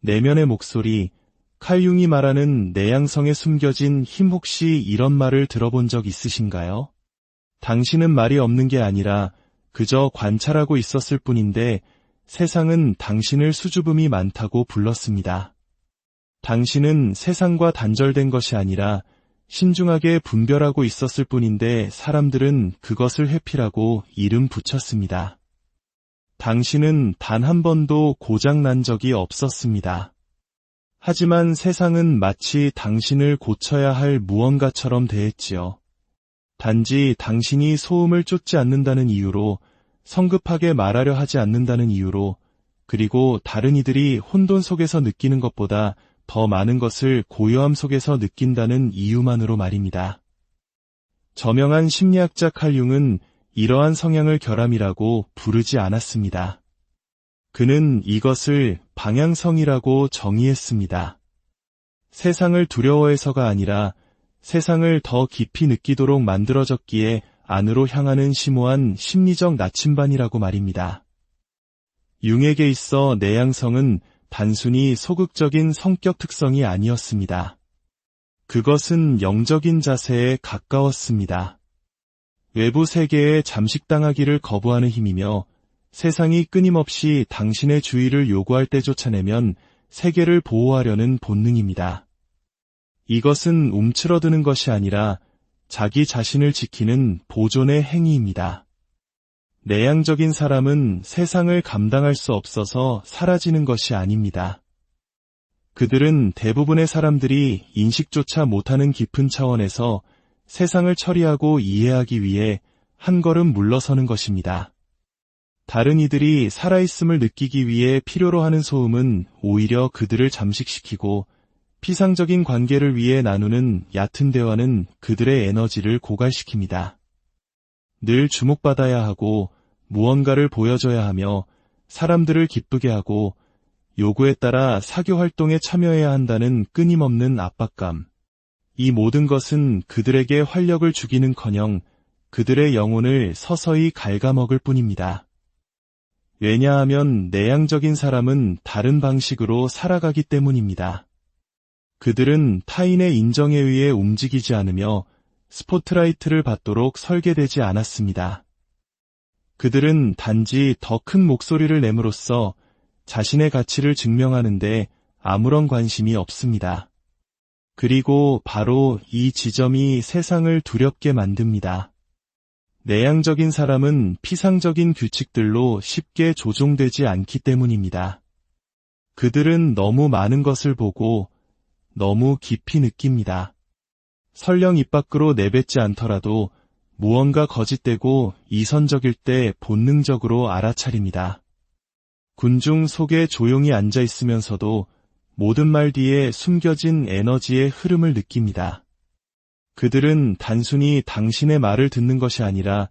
내면의 목소리, 칼 융이 말하는 내양성에 숨겨진 힘 혹시 이런 말을 들어본 적 있으신가요? 당신은 말이 없는 게 아니라 그저 관찰하고 있었을 뿐인데 세상은 당신을 수줍음이 많다고 불렀습니다. 당신은 세상과 단절된 것이 아니라 신중하게 분별하고 있었을 뿐인데 사람들은 그것을 회피라고 이름 붙였습니다. 당신은 단 한 번도 고장 난 적이 없었습니다. 하지만 세상은 마치 당신을 고쳐야 할 무언가처럼 대했지요. 단지 당신이 소음을 쫓지 않는다는 이유로, 성급하게 말하려 하지 않는다는 이유로, 그리고 다른 이들이 혼돈 속에서 느끼는 것보다 더 많은 것을 고요함 속에서 느낀다는 이유만으로 말입니다. 저명한 심리학자 칼 융은 이러한 성향을 결함이라고 부르지 않았습니다. 그는 이것을 방향성이라고 정의했습니다. 세상을 두려워해서가 아니라 세상을 더 깊이 느끼도록 만들어졌기에 안으로 향하는 심오한 심리적 나침반이라고 말입니다. 융에게 있어 내양성은 단순히 소극적인 성격 특성이 아니었습니다. 그것은 영적인 자세에 가까웠습니다. 외부 세계에 잠식당하기를 거부하는 힘이며 세상이 끊임없이 당신의 주의를 요구할 때 쫓아내면 세계를 보호하려는 본능입니다. 이것은 움츠러드는 것이 아니라 자기 자신을 지키는 보존의 행위입니다. 내향적인 사람은 세상을 감당할 수 없어서 사라지는 것이 아닙니다. 그들은 대부분의 사람들이 인식조차 못하는 깊은 차원에서 세상을 처리하고 이해하기 위해 한 걸음 물러서는 것입니다. 다른 이들이 살아있음을 느끼기 위해 필요로 하는 소음은 오히려 그들을 잠식시키고 피상적인 관계를 위해 나누는 얕은 대화는 그들의 에너지를 고갈시킵니다. 늘 주목받아야 하고 무언가를 보여줘야 하며 사람들을 기쁘게 하고 요구에 따라 사교 활동에 참여해야 한다는 끊임없는 압박감. 이 모든 것은 그들에게 활력을 주기는커녕 그들의 영혼을 서서히 갉아먹을 뿐입니다. 왜냐하면 내향적인 사람은 다른 방식으로 살아가기 때문입니다. 그들은 타인의 인정에 의해 움직이지 않으며 스포트라이트를 받도록 설계되지 않았습니다. 그들은 단지 더 큰 목소리를 내므로써 자신의 가치를 증명하는데 아무런 관심이 없습니다. 그리고 바로 이 지점이 세상을 두렵게 만듭니다. 내향적인 사람은 피상적인 규칙들로 쉽게 조종되지 않기 때문입니다. 그들은 너무 많은 것을 보고 너무 깊이 느낍니다. 설령 입 밖으로 내뱉지 않더라도 무언가 거짓되고 이선적일 때 본능적으로 알아차립니다. 군중 속에 조용히 앉아 있으면서도 모든 말 뒤에 숨겨진 에너지의 흐름을 느낍니다. 그들은 단순히 당신의 말을 듣는 것이 아니라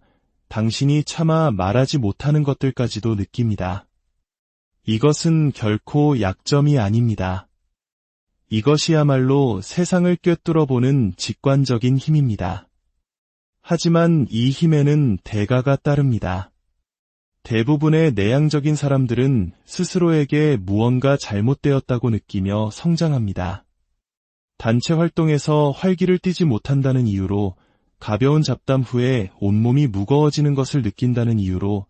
당신이 차마 말하지 못하는 것들까지도 느낍니다. 이것은 결코 약점이 아닙니다. 이것이야말로 세상을 꿰뚫어보는 직관적인 힘입니다. 하지만 이 힘에는 대가가 따릅니다. 대부분의 내향적인 사람들은 스스로에게 무언가 잘못되었다고 느끼며 성장합니다. 단체 활동에서 활기를 띠지 못한다는 이유로, 가벼운 잡담 후에 온몸이 무거워지는 것을 느낀다는 이유로,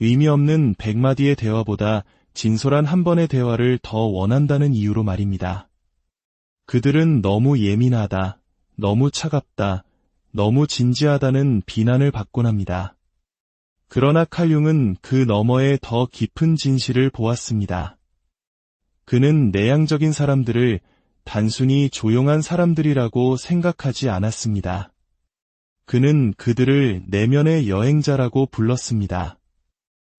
의미 없는 100마디의 대화보다 진솔한 한 번의 대화를 더 원한다는 이유로 말입니다. 그들은 너무 예민하다, 너무 차갑다, 너무 진지하다는 비난을 받곤 합니다. 그러나 칼 융은 그 너머의 더 깊은 진실을 보았습니다. 그는 내향적인 사람들을 단순히 조용한 사람들이라고 생각하지 않았습니다. 그는 그들을 내면의 여행자라고 불렀습니다.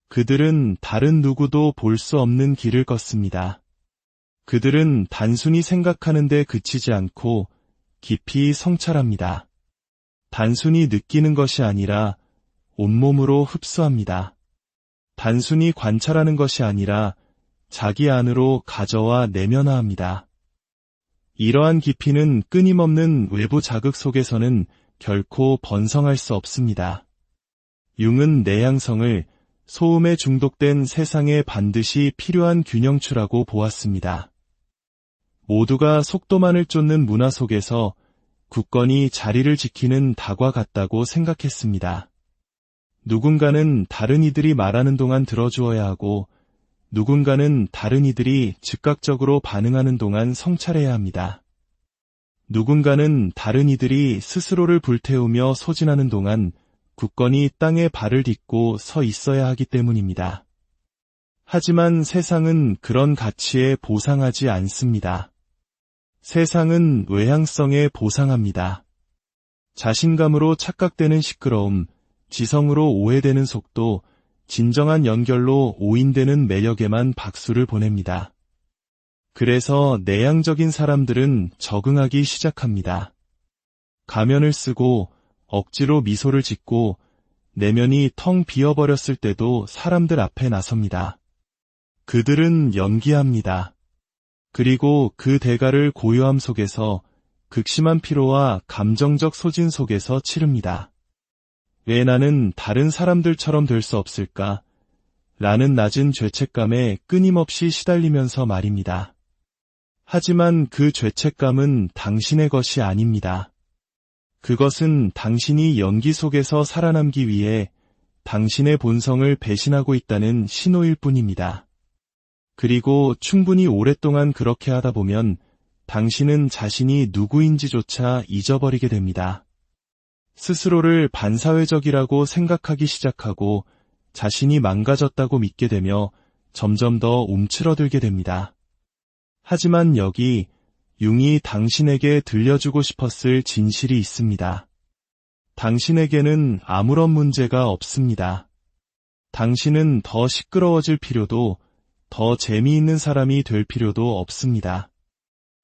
그들은 다른 누구도 볼 수 없는 길을 걷습니다. 그들은 단순히 생각하는 데 그치지 않고 깊이 성찰합니다. 단순히 느끼는 것이 아니라 온몸으로 흡수합니다. 단순히 관찰하는 것이 아니라 자기 안으로 가져와 내면화합니다. 이러한 깊이는 끊임없는 외부 자극 속에서는 결코 번성할 수 없습니다. 융은 내향성을 소음에 중독된 세상에 반드시 필요한 균형추라고 보았습니다. 모두가 속도만을 쫓는 문화 속에서 굳건히 자리를 지키는 닭과 같다고 생각했습니다. 누군가는 다른 이들이 말하는 동안 들어주어야 하고 누군가는 다른 이들이 즉각적으로 반응하는 동안 성찰해야 합니다. 누군가는 다른 이들이 스스로를 불태우며 소진하는 동안 굳건히 땅에 발을 딛고 서 있어야 하기 때문입니다. 하지만 세상은 그런 가치에 보상하지 않습니다. 세상은 외향성에 보상합니다. 자신감으로 착각되는 시끄러움, 지성으로 오해되는 속도, 진정한 연결로 오인되는 매력에만 박수를 보냅니다. 그래서 내향적인 사람들은 적응하기 시작합니다. 가면을 쓰고 억지로 미소를 짓고 내면이 텅 비어버렸을 때도 사람들 앞에 나섭니다. 그들은 연기합니다. 그리고 그 대가를 고요함 속에서 극심한 피로와 감정적 소진 속에서 치릅니다. 왜 나는 다른 사람들처럼 될 수 없을까? 라는 낮은 죄책감에 끊임없이 시달리면서 말입니다. 하지만 그 죄책감은 당신의 것이 아닙니다. 그것은 당신이 연기 속에서 살아남기 위해 당신의 본성을 배신하고 있다는 신호일 뿐입니다. 그리고 충분히 오랫동안 그렇게 하다 보면 당신은 자신이 누구인지조차 잊어버리게 됩니다. 스스로를 반사회적이라고 생각하기 시작하고 자신이 망가졌다고 믿게 되며 점점 더 움츠러들게 됩니다. 하지만 여기 융이 당신에게 들려주고 싶었을 진실이 있습니다. 당신에게는 아무런 문제가 없습니다. 당신은 더 시끄러워질 필요도, 더 재미있는 사람이 될 필요도 없습니다.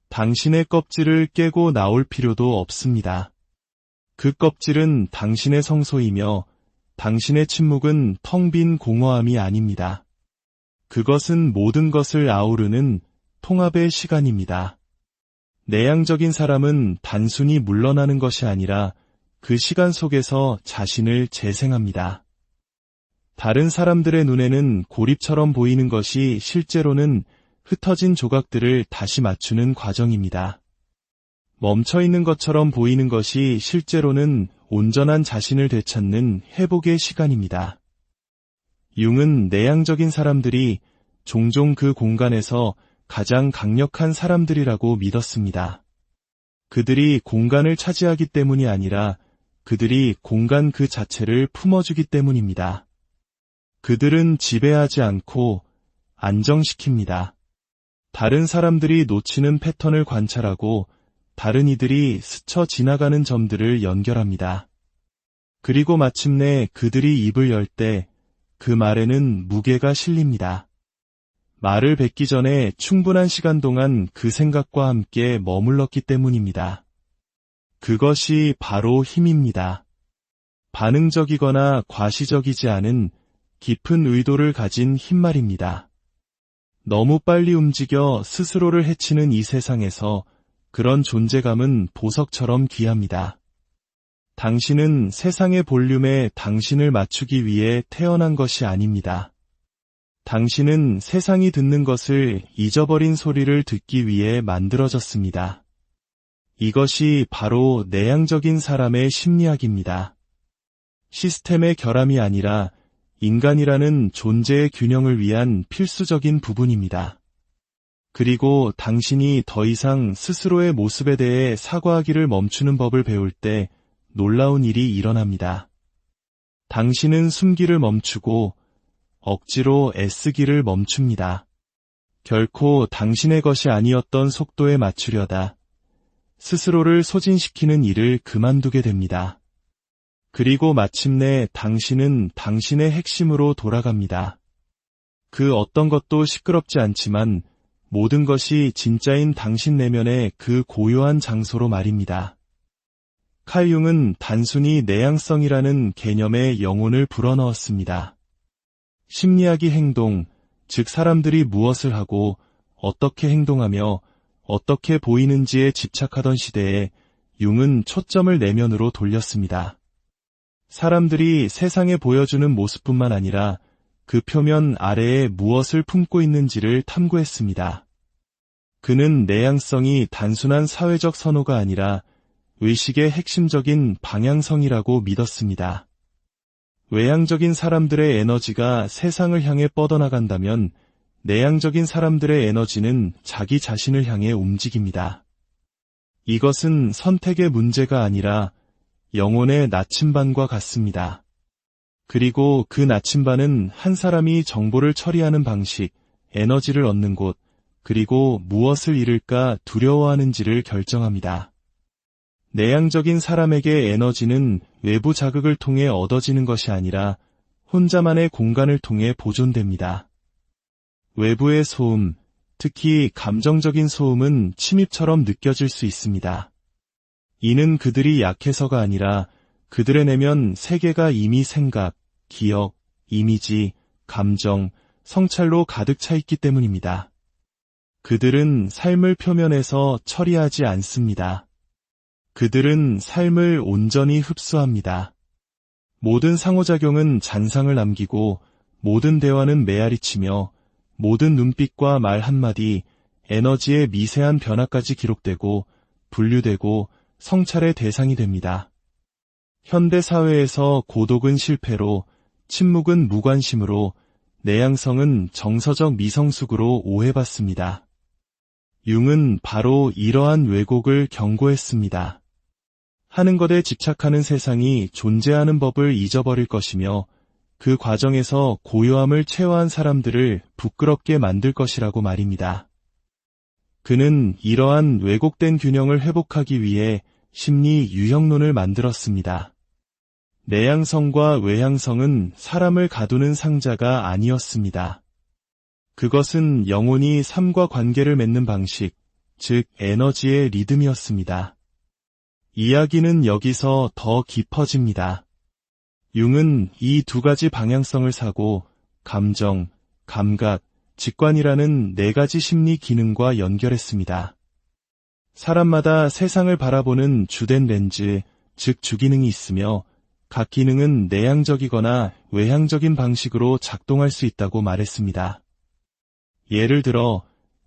당신의 껍질을 깨고 나올 필요도 없습니다. 그 껍질은 당신의 성소이며 당신의 침묵은 텅 빈 공허함이 아닙니다. 그것은 모든 것을 아우르는 통합의 시간입니다. 내향적인 사람은 단순히 물러나는 것이 아니라 그 시간 속에서 자신을 재생합니다. 다른 사람들의 눈에는 고립처럼 보이는 것이 실제로는 흩어진 조각들을 다시 맞추는 과정입니다. 멈춰있는 것처럼 보이는 것이 실제로는 온전한 자신을 되찾는 회복의 시간입니다. 융은 내향적인 사람들이 종종 그 공간에서 가장 강력한 사람들이라고 믿었습니다. 그들이 공간을 차지하기 때문이 아니라 그들이 공간 그 자체를 품어주기 때문입니다. 그들은 지배하지 않고 안정시킵니다. 다른 사람들이 놓치는 패턴을 관찰하고 다른 이들이 스쳐 지나가는 점들을 연결합니다. 그리고 마침내 그들이 입을 열 때 그 말에는 무게가 실립니다. 말을 뱉기 전에 충분한 시간 동안 그 생각과 함께 머물렀기 때문입니다. 그것이 바로 힘입니다. 반응적이거나 과시적이지 않은 깊은 의도를 가진 힘 말입니다. 너무 빨리 움직여 스스로를 해치는 이 세상에서 그런 존재감은 보석처럼 귀합니다. 당신은 세상의 볼륨에 당신을 맞추기 위해 태어난 것이 아닙니다. 당신은 세상이 듣는 것을 잊어버린 소리를 듣기 위해 만들어졌습니다. 이것이 바로 내향적인 사람의 심리학입니다. 시스템의 결함이 아니라 인간이라는 존재의 균형을 위한 필수적인 부분입니다. 그리고 당신이 더 이상 스스로의 모습에 대해 사과하기를 멈추는 법을 배울 때 놀라운 일이 일어납니다. 당신은 숨기를 멈추고 억지로 애쓰기를 멈춥니다. 결코 당신의 것이 아니었던 속도에 맞추려다 스스로를 소진시키는 일을 그만두게 됩니다. 그리고 마침내 당신은 당신의 핵심으로 돌아갑니다. 그 어떤 것도 시끄럽지 않지만 모든 것이 진짜인 당신 내면의 그 고요한 장소로 말입니다. 칼 융은 단순히 내향성이라는 개념에 영혼을 불어넣었습니다. 심리학이 행동, 즉 사람들이 무엇을 하고 어떻게 행동하며 어떻게 보이는지에 집착하던 시대에 융은 초점을 내면으로 돌렸습니다. 사람들이 세상에 보여주는 모습뿐만 아니라 그 표면 아래에 무엇을 품고 있는지를 탐구했습니다. 그는 내향성이 단순한 사회적 선호가 아니라 의식의 핵심적인 방향성이라고 믿었습니다. 외향적인 사람들의 에너지가 세상을 향해 뻗어나간다면 내향적인 사람들의 에너지는 자기 자신을 향해 움직입니다. 이것은 선택의 문제가 아니라 영혼의 나침반과 같습니다. 그리고 그 나침반은 한 사람이 정보를 처리하는 방식, 에너지를 얻는 곳, 그리고 무엇을 잃을까 두려워하는지를 결정합니다. 내향적인 사람에게 에너지는 외부 자극을 통해 얻어지는 것이 아니라 혼자만의 공간을 통해 보존됩니다. 외부의 소음, 특히 감정적인 소음은 침입처럼 느껴질 수 있습니다. 이는 그들이 약해서가 아니라 그들의 내면 세계가 이미 생각, 기억, 이미지, 감정, 성찰로 가득 차 있기 때문입니다. 그들은 삶을 표면에서 처리하지 않습니다. 그들은 삶을 온전히 흡수합니다. 모든 상호작용은 잔상을 남기고 모든 대화는 메아리치며 모든 눈빛과 말 한마디, 에너지의 미세한 변화까지 기록되고 분류되고 성찰의 대상이 됩니다. 현대 사회에서 고독은 실패로, 침묵은 무관심으로, 내향성은 정서적 미성숙으로 오해받습니다. 융은 바로 이러한 왜곡을 경고했습니다. 하는 것에 집착하는 세상이 존재하는 법을 잊어버릴 것이며 그 과정에서 고요함을 체화한 사람들을 부끄럽게 만들 것이라고 말입니다. 그는 이러한 왜곡된 균형을 회복하기 위해 심리 유형론을 만들었습니다. 내향성과 외향성은 사람을 가두는 상자가 아니었습니다. 그것은 영혼이 삶과 관계를 맺는 방식, 즉 에너지의 리듬이었습니다. 이야기는 여기서 더 깊어집니다. 융은 이 두 가지 방향성을 사고 감정, 감각, 직관이라는 네 가지 심리 기능과 연결했습니다. 사람마다 세상을 바라보는 주된 렌즈, 즉 주기능이 있으며 각 기능은 내향적이거나 외향적인 방식으로 작동할 수 있다고 말했습니다. 예를 들어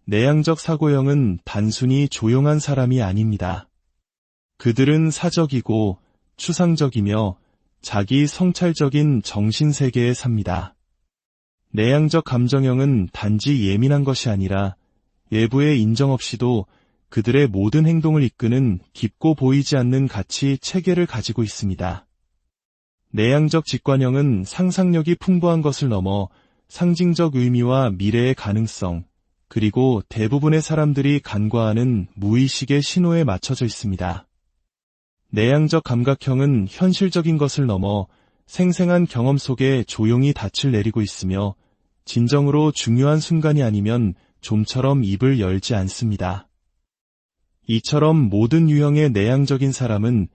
내향적 사고형은 단순히 조용한 사람이 아닙니다. 그들은 사적이고 추상적이며 자기 성찰적인 정신세계에 삽니다. 내향적 감정형은 단지 예민한 것이 아니라 외부의 인정 없이도 그들의 모든 행동을 이끄는 깊고 보이지 않는 가치 체계를 가지고 있습니다. 내향적 직관형은 상상력이 풍부한 것을 넘어 상징적 의미와 미래의 가능성, 그리고 대부분의 사람들이 간과하는 무의식의 신호에 맞춰져 있습니다. 내향적 감각형은 현실적인 것을 넘어 생생한 경험 속에 조용히 닻을 내리고 있으며 진정으로 중요한 순간이 아니면 좀처럼 입을 열지 않습니다. 이처럼 모든 유형의 내향적인 사람은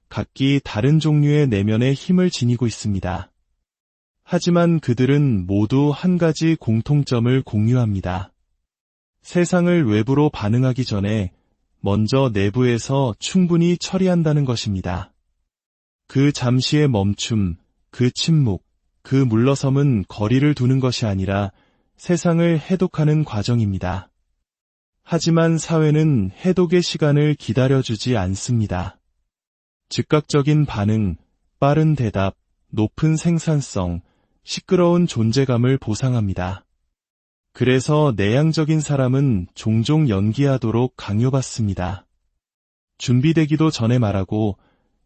각기 다른 종류의 내면의 힘을 지니고 있습니다. 하지만 그들은 모두 한 가지 공통점을 공유합니다. 세상을 외부로 반응하기 전에 먼저 내부에서 충분히 처리한다는 것입니다. 그 잠시의 멈춤, 그 침묵, 그 물러섬은 거리를 두는 것이 아니라 세상을 해독하는 과정입니다. 하지만 사회는 해독의 시간을 기다려주지 않습니다. 즉각적인 반응, 빠른 대답, 높은 생산성, 시끄러운 존재감을 보상합니다. 그래서 내향적인 사람은 종종 연기하도록 강요받습니다. 준비되기도 전에 말하고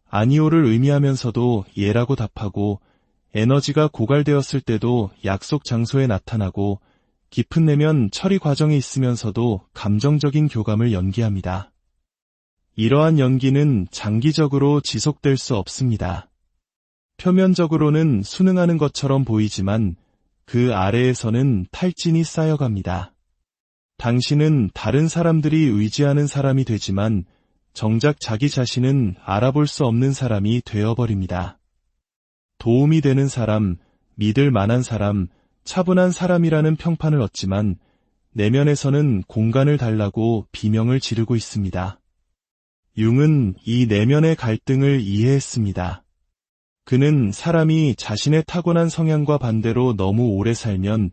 아니오를 의미하면서도 예라고 답하고 에너지가 고갈되었을 때도 약속 장소에 나타나고 깊은 내면 처리 과정에 있으면서도 감정적인 교감을 연기합니다. 이러한 연기는 장기적으로 지속될 수 없습니다. 표면적으로는 순응하는 것처럼 보이지만 그 아래에서는 탈진이 쌓여갑니다. 당신은 다른 사람들이 의지하는 사람이 되지만 정작 자기 자신은 알아볼 수 없는 사람이 되어버립니다. 도움이 되는 사람, 믿을 만한 사람, 차분한 사람이라는 평판을 얻지만 내면에서는 공간을 달라고 비명을 지르고 있습니다. 융은 이 내면의 갈등을 이해했습니다. 그는 사람이 자신의 타고난 성향과 반대로 너무 오래 살면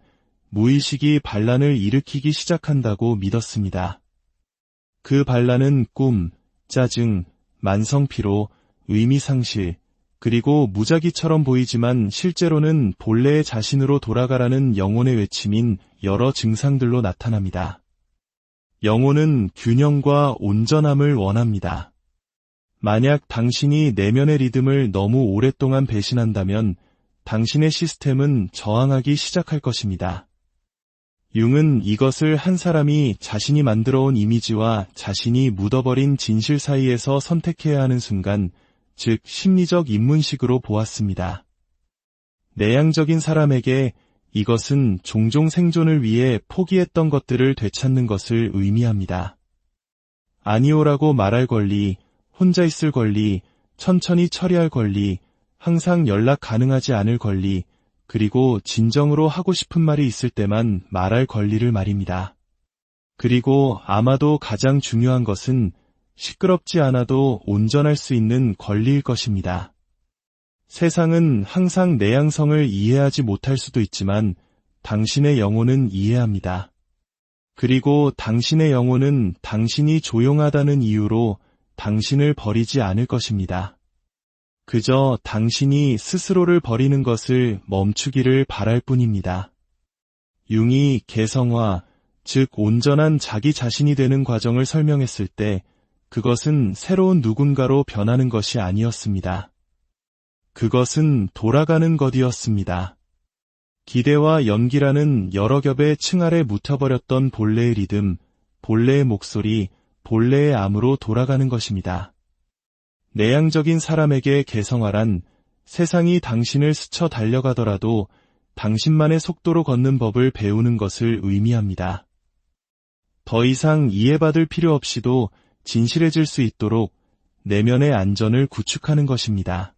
무의식이 반란을 일으키기 시작한다고 믿었습니다. 그 반란은 꿈, 짜증, 만성피로, 의미상실, 그리고 무작위처럼 보이지만 실제로는 본래의 자신으로 돌아가라는 영혼의 외침인 여러 증상들로 나타납니다. 영혼은 균형과 온전함을 원합니다. 만약 당신이 내면의 리듬을 너무 오랫동안 배신한다면 당신의 시스템은 저항하기 시작할 것입니다. 융은 이것을 한 사람이 자신이 만들어온 이미지와 자신이 묻어버린 진실 사이에서 선택해야 하는 순간, 즉 심리적 입문식으로 보았습니다. 내향적인 사람에게 이것은 종종 생존을 위해 포기했던 것들을 되찾는 것을 의미합니다. 아니오라고 말할 권리, 혼자 있을 권리, 천천히 처리할 권리, 항상 연락 가능하지 않을 권리, 그리고 진정으로 하고 싶은 말이 있을 때만 말할 권리를 말입니다. 그리고 아마도 가장 중요한 것은 시끄럽지 않아도 온전할 수 있는 권리일 것입니다. 세상은 항상 내향성을 이해하지 못할 수도 있지만 당신의 영혼은 이해합니다. 그리고 당신의 영혼은 당신이 조용하다는 이유로 당신을 버리지 않을 것입니다. 그저 당신이 스스로를 버리는 것을 멈추기를 바랄 뿐입니다. 융이 개성화, 즉 온전한 자기 자신이 되는 과정을 설명했을 때 그것은 새로운 누군가로 변하는 것이 아니었습니다. 그것은 돌아가는 것이었습니다. 기대와 연기라는 여러 겹의 층 아래 묻혀버렸던 본래의 리듬, 본래의 목소리, 본래의 암으로 돌아가는 것입니다. 내향적인 사람에게 개성화란 세상이 당신을 스쳐 달려가더라도 당신만의 속도로 걷는 법을 배우는 것을 의미합니다. 더 이상 이해받을 필요 없이도 진실해질 수 있도록 내면의 안전을 구축하는 것입니다.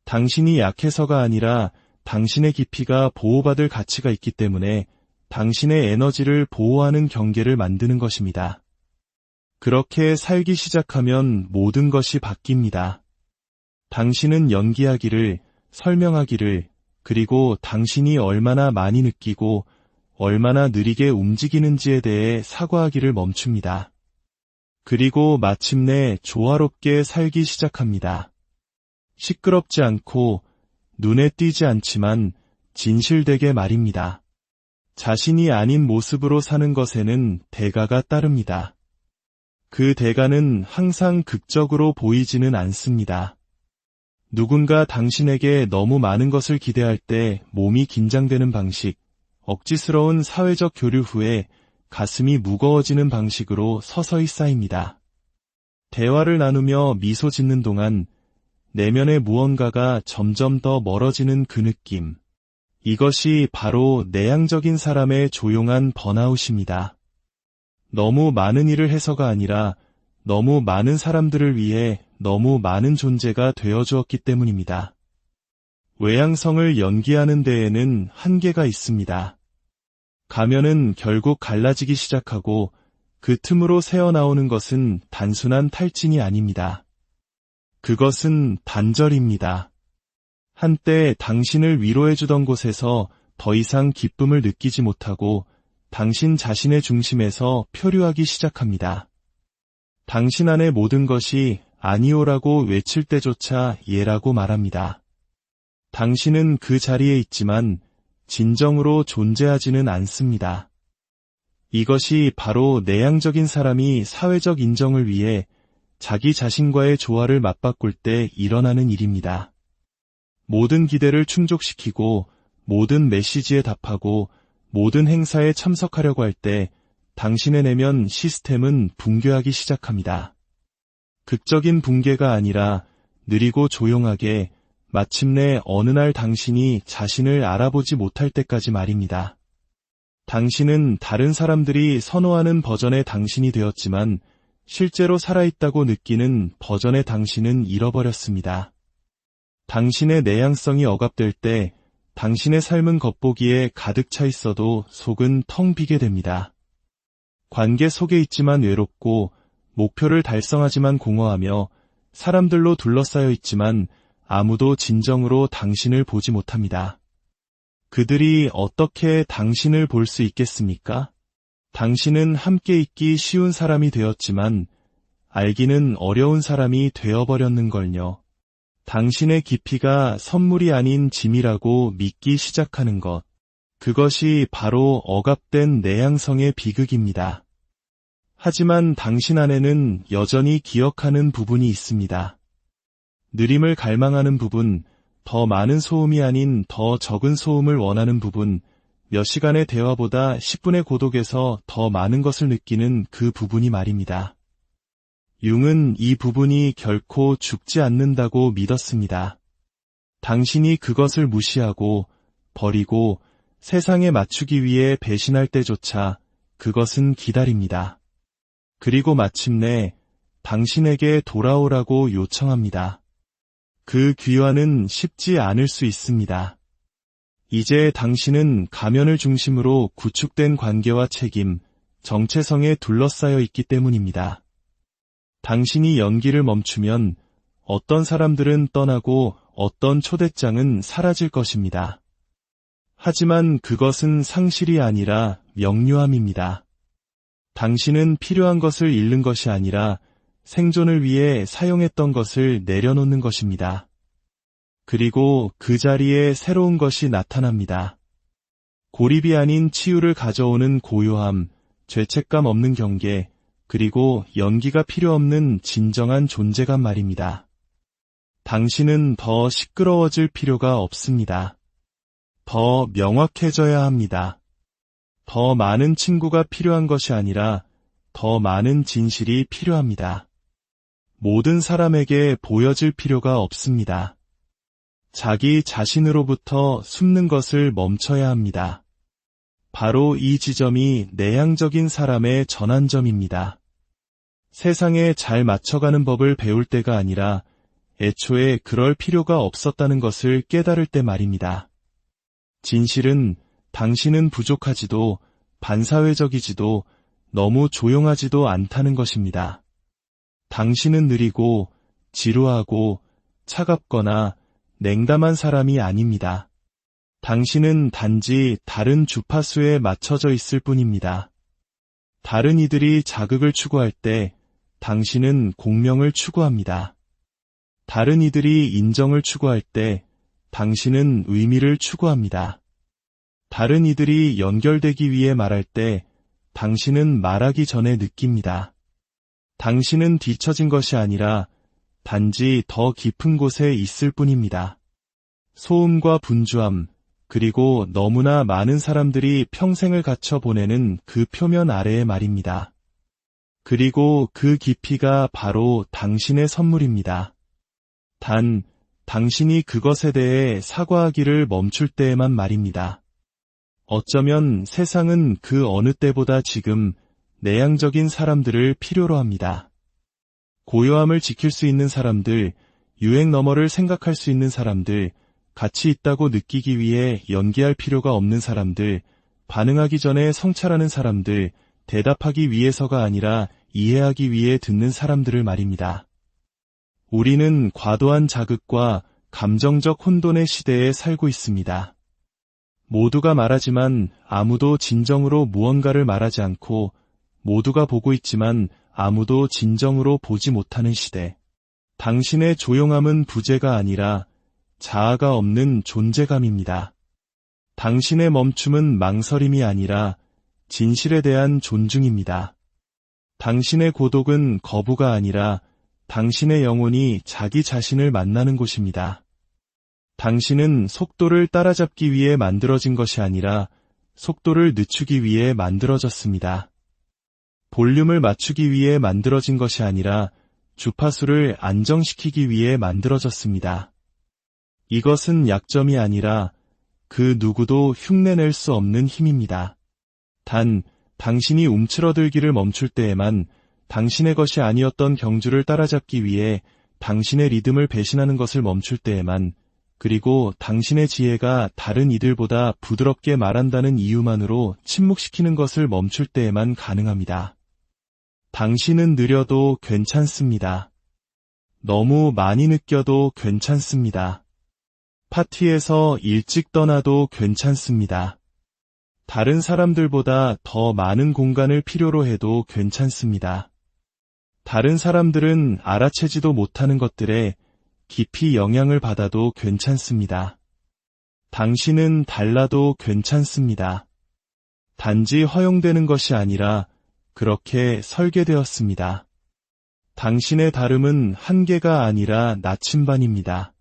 당신이 약해서가 아니라 당신의 깊이가 보호받을 가치가 있기 때문에 당신의 에너지를 보호하는 경계를 만드는 것입니다. 그렇게 살기 시작하면 모든 것이 바뀝니다. 당신은 연기하기를, 설명하기를, 그리고 당신이 얼마나 많이 느끼고 얼마나 느리게 움직이는지에 대해 사과하기를 멈춥니다. 그리고 마침내 조화롭게 살기 시작합니다. 시끄럽지 않고 눈에 띄지 않지만 진실되게 말입니다. 자신이 아닌 모습으로 사는 것에는 대가가 따릅니다. 그 대가는 항상 극적으로 보이지는 않습니다. 누군가 당신에게 너무 많은 것을 기대할 때 몸이 긴장되는 방식, 억지스러운 사회적 교류 후에 가슴이 무거워지는 방식으로 서서히 쌓입니다. 대화를 나누며 미소 짓는 동안 내면의 무언가가 점점 더 멀어지는 그 느낌. 이것이 바로 내향적인 사람의 조용한 번아웃입니다. 너무 많은 일을 해서가 아니라 너무 많은 사람들을 위해 너무 많은 존재가 되어주었기 때문입니다. 외향성을 연기하는 데에는 한계가 있습니다. 가면은 결국 갈라지기 시작하고 그 틈으로 새어나오는 것은 단순한 탈진이 아닙니다. 그것은 단절입니다. 한때 당신을 위로해주던 곳에서 더 이상 기쁨을 느끼지 못하고 당신 자신의 중심에서 표류하기 시작합니다. 당신 안의 모든 것이 아니오라고 외칠 때조차 예라고 말합니다. 당신은 그 자리에 있지만 진정으로 존재하지는 않습니다. 이것이 바로 내향적인 사람이 사회적 인정을 위해 자기 자신과의 조화를 맞바꿀 때 일어나는 일입니다. 모든 기대를 충족시키고 모든 메시지에 답하고 모든 행사에 참석하려고 할 때 당신의 내면 시스템은 붕괴하기 시작합니다. 극적인 붕괴가 아니라 느리고 조용하게 마침내 어느 날 당신이 자신을 알아보지 못할 때까지 말입니다. 당신은 다른 사람들이 선호하는 버전의 당신이 되었지만 실제로 살아있다고 느끼는 버전의 당신은 잃어버렸습니다. 당신의 내향성이 억압될 때 당신의 삶은 겉보기에 가득 차 있어도 속은 텅 비게 됩니다. 관계 속에 있지만 외롭고 목표를 달성하지만 공허하며 사람들로 둘러싸여 있지만 아무도 진정으로 당신을 보지 못합니다. 그들이 어떻게 당신을 볼 수 있겠습니까? 당신은 함께 있기 쉬운 사람이 되었지만 알기는 어려운 사람이 되어버렸는걸요. 당신의 깊이가 선물이 아닌 짐이라고 믿기 시작하는 것. 그것이 바로 억압된 내향성의 비극입니다. 하지만 당신 안에는 여전히 기억하는 부분이 있습니다. 느림을 갈망하는 부분, 더 많은 소음이 아닌 더 적은 소음을 원하는 부분, 몇 시간의 대화보다 10분의 고독에서 더 많은 것을 느끼는 그 부분이 말입니다. 융은 이 부분이 결코 죽지 않는다고 믿었습니다. 당신이 그것을 무시하고 버리고 세상에 맞추기 위해 배신할 때조차 그것은 기다립니다. 그리고 마침내 당신에게 돌아오라고 요청합니다. 그 귀환은 쉽지 않을 수 있습니다. 이제 당신은 가면을 중심으로 구축된 관계와 책임, 정체성에 둘러싸여 있기 때문입니다. 당신이 연기를 멈추면 어떤 사람들은 떠나고 어떤 초대장은 사라질 것입니다. 하지만 그것은 상실이 아니라 명료함입니다. 당신은 필요한 것을 잃는 것이 아니라 생존을 위해 사용했던 것을 내려놓는 것입니다. 그리고 그 자리에 새로운 것이 나타납니다. 고립이 아닌 치유를 가져오는 고요함, 죄책감 없는 경계, 그리고 연기가 필요 없는 진정한 존재감 말입니다. 당신은 더 시끄러워질 필요가 없습니다. 더 명확해져야 합니다. 더 많은 친구가 필요한 것이 아니라 더 많은 진실이 필요합니다. 모든 사람에게 보여질 필요가 없습니다. 자기 자신으로부터 숨는 것을 멈춰야 합니다. 바로 이 지점이 내향적인 사람의 전환점입니다. 세상에 잘 맞춰가는 법을 배울 때가 아니라 애초에 그럴 필요가 없었다는 것을 깨달을 때 말입니다. 진실은 당신은 부족하지도 반사회적이지도 너무 조용하지도 않다는 것입니다. 당신은 느리고 지루하고 차갑거나 냉담한 사람이 아닙니다. 당신은 단지 다른 주파수에 맞춰져 있을 뿐입니다. 다른 이들이 자극을 추구할 때 당신은 공명을 추구합니다. 다른 이들이 인정을 추구할 때 당신은 의미를 추구합니다. 다른 이들이 연결되기 위해 말할 때 당신은 말하기 전에 느낍니다. 당신은 뒤처진 것이 아니라 단지 더 깊은 곳에 있을 뿐입니다. 소음과 분주함, 그리고 너무나 많은 사람들이 평생을 갇혀 보내는 그 표면 아래의 말입니다. 그리고 그 깊이가 바로 당신의 선물입니다. 단, 당신이 그것에 대해 사과하기를 멈출 때에만 말입니다. 어쩌면 세상은 그 어느 때보다 지금 내향적인 사람들을 필요로 합니다. 고요함을 지킬 수 있는 사람들, 유행 너머를 생각할 수 있는 사람들, 가치 있다고 느끼기 위해 연기할 필요가 없는 사람들, 반응하기 전에 성찰하는 사람들, 대답하기 위해서가 아니라 이해하기 위해 듣는 사람들을 말입니다. 우리는 과도한 자극과 감정적 혼돈의 시대에 살고 있습니다. 모두가 말하지만 아무도 진정으로 무언가를 말하지 않고 모두가 보고 있지만 아무도 진정으로 보지 못하는 시대. 당신의 조용함은 부재가 아니라 자아가 없는 존재감입니다. 당신의 멈춤은 망설임이 아니라 진실에 대한 존중입니다. 당신의 고독은 거부가 아니라 당신의 영혼이 자기 자신을 만나는 곳입니다. 당신은 속도를 따라잡기 위해 만들어진 것이 아니라 속도를 늦추기 위해 만들어졌습니다. 볼륨을 맞추기 위해 만들어진 것이 아니라 주파수를 안정시키기 위해 만들어졌습니다. 이것은 약점이 아니라 그 누구도 흉내낼 수 없는 힘입니다. 단, 당신이 움츠러들기를 멈출 때에만 당신의 것이 아니었던 경주를 따라잡기 위해 당신의 리듬을 배신하는 것을 멈출 때에만, 그리고 당신의 지혜가 다른 이들보다 부드럽게 말한다는 이유만으로 침묵시키는 것을 멈출 때에만 가능합니다. 당신은 느려도 괜찮습니다. 너무 많이 느껴도 괜찮습니다. 파티에서 일찍 떠나도 괜찮습니다. 다른 사람들보다 더 많은 공간을 필요로 해도 괜찮습니다. 다른 사람들은 알아채지도 못하는 것들에 깊이 영향을 받아도 괜찮습니다. 당신은 달라도 괜찮습니다. 단지 허용되는 것이 아니라 그렇게 설계되었습니다. 당신의 다름은 한계가 아니라 나침반입니다.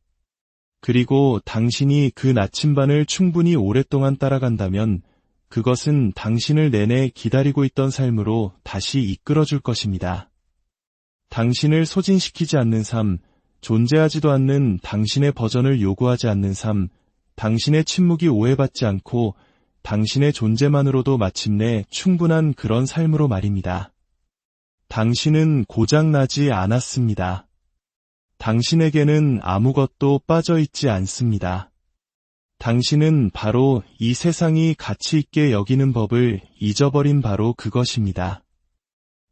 그리고 당신이 그 나침반을 충분히 오랫동안 따라간다면 그것은 당신을 내내 기다리고 있던 삶으로 다시 이끌어줄 것입니다. 당신을 소진시키지 않는 삶, 존재하지도 않는 당신의 버전을 요구하지 않는 삶, 당신의 침묵이 오해받지 않고 당신의 존재만으로도 마침내 충분한 그런 삶으로 말입니다. 당신은 고장나지 않았습니다. 당신에게는 아무것도 빠져있지 않습니다. 당신은 바로 이 세상이 가치 있게 여기는 법을 잊어버린 바로 그것입니다.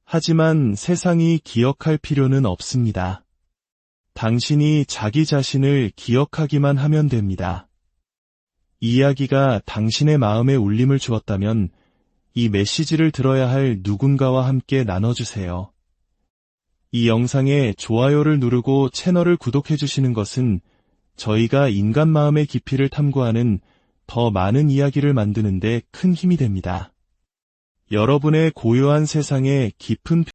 하지만 세상이 기억할 필요는 없습니다. 당신이 자기 자신을 기억하기만 하면 됩니다. 이 이야기가 당신의 마음에 울림을 주었다면 이 메시지를 들어야 할 누군가와 함께 나눠주세요. 이 영상에 좋아요를 누르고 채널을 구독해 주시는 것은 저희가 인간 마음의 깊이를 탐구하는 더 많은 이야기를 만드는 데 큰 힘이 됩니다. 여러분의 고요한 세상에 깊은